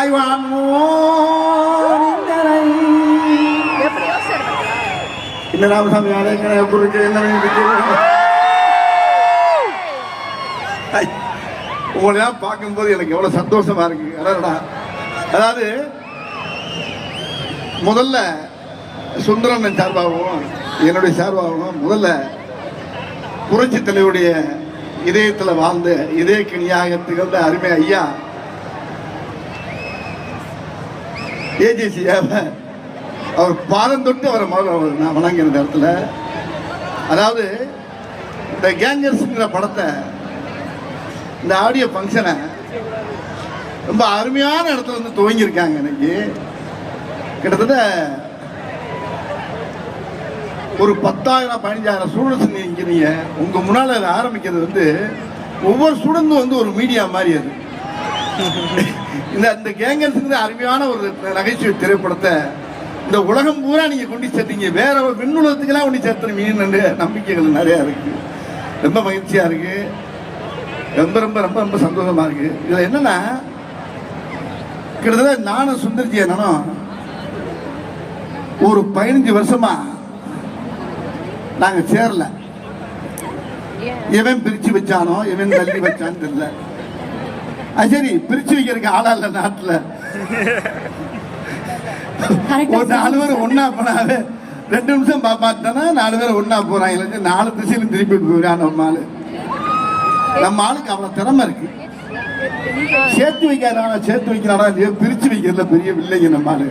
I want more இந்த ராமசாமி யாரையும் குறுக்கு என்ன உங்களெல்லாம் பார்க்கும்போது எனக்கு எவ்வளவு சந்தோஷமா இருக்கு. அதாவது முதல்ல சுந்தரன் சார்பாகவும் என்னுடைய சார்பாகவும் முதல்ல புரட்சி தலைவருடைய இதயத்தில் வாழ்ந்த இதய கிணியாக திகழ்ந்த அருமை ஐயா ஏஜிசி அவர் பாதம் தொட்டு அவரை முதல்ல நான் வணங்குற இடத்துல, அதாவது இந்த கேங்கர்ஸ்ங்கிற படத்தை இந்த ஆடியோ ஃபங்க்ஷனை ரொம்ப அருமையான இடத்துல வந்து துவங்கியிருக்காங்க. இன்னைக்கு கிட்டத்தட்ட ஒரு 10,000 15,000 ஸ்டூடெண்ட்ஸ் நீங்க உங்க முன்னால அதை ஆரம்பிக்கிறது வந்து ஒவ்வொரு ஸ்டூடெண்ட்டும் வந்து ஒரு மீடியா மாதிரி. அது இந்த கேங்கர்ஸ் அருமையான ஒரு நகைச்சுவை திரைப்படத்தை இந்த உலகம் பூரா நீங்க கொண்டு சேர்த்தீங்க. வேற ஒரு விண்ணுலகத்துக்கெல்லாம் கொண்டு சேர்த்துருவீங்கன்னு நம்பிக்கைகள் நிறைய இருக்கு. ரொம்ப மகிழ்ச்சியா இருக்கு. ரொம்ப ரொம்ப ரொம்ப ரொம்ப சந்தோஷமா இருக்கு. இதுல என்னன்னா கிட்டத்தட்ட நானும் சுந்தர்ஜி என்னனும் ஒரு 15 வருஷமா நாங்க சேரல. எவன் பிரிச்சு வச்சானோ எவன் தள்ளி வச்சான்னு தெரியல. சரி, பிரிச்சு வைக்கிறதுக்கு ஆளா இல்ல நாட்டுல. ஒரு 4 பேர் ஒன்னா போனாவே 2 நிமிஷம் பார்த்தானா 4 பேர் ஒன்னா போறாங்க. 4 திசையிலும் திருப்பி போயிடான் நம்ம ஆளு. நம்ம ஆளுக்கு அவ்வளவு திறமை இருக்கு. சேர்த்து வைக்கிறாரா பிரிச்சு வைக்கிறதுல பெரிய வில்லைங்க நம்ம ஆளு.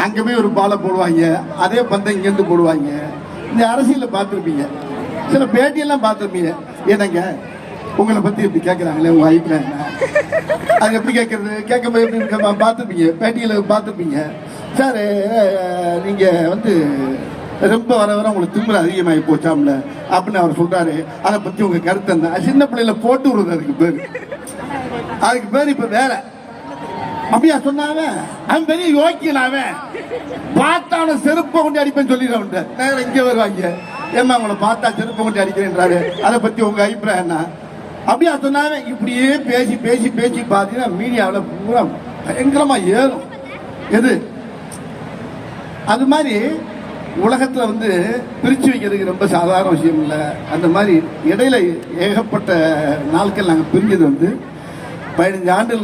அங்க போய் ஒரு பாலை போடுவாங்க, அதே பந்தம் இங்க இருந்து போடுவாங்க. இந்த அரசியல பார்த்துருப்பீங்க, சில பேட்டியெல்லாம் பார்த்துருப்பீங்க. ஏன்னாங்க உங்களை பத்தி எப்படி கேட்கறாங்களே உங்க அபிப்பிராயம் என்ன, அது எப்படி கேட்கறது கேட்கும்போது எப்படி பார்த்துருப்பீங்க, பேட்டியில பார்த்துருப்பீங்க. சார் நீங்க வந்து ரொம்ப வர வர உங்களுக்கு திமிர அதிகமாகி போச்சாம்ல அப்படின்னு அவர் சொல்றாரு. அதை பத்தி உங்க கருத்து என்ன? சின்ன பிள்ளைல போட்டு விடுறது அதுக்கு பேர் இப்ப வேற. அப்படியா சொன்னாவ அவன் பெரிய யோக்கியனாவன் பார்த்தான செருப்பை கொண்டு அடிப்பேன்னு சொல்லிடுறவன் நேரம் இங்க வருவாங்க. ஏமா உங்களை பார்த்தா செருப்பை கொண்டு அடிக்கிறேன்றாரு. அதை பத்தி உங்க அபிப்பிராயம் என்ன? அப்படியா சொன்னாவே இப்படியே பேசி பேசி பேசி பார்த்தீங்கன்னா மீடியாவில் பூரா பயங்கரமா ஏறும். எது அது மாதிரி உலகத்துல வந்து பிரிச்சு வைக்கிறதுக்கு ரொம்ப சாதாரண விஷயம் இல்லை. அந்த மாதிரி இடையில ஏகப்பட்ட நாட்கள் நாங்கள் பிரிஞ்சது வந்து 15 ஆண்டுகள்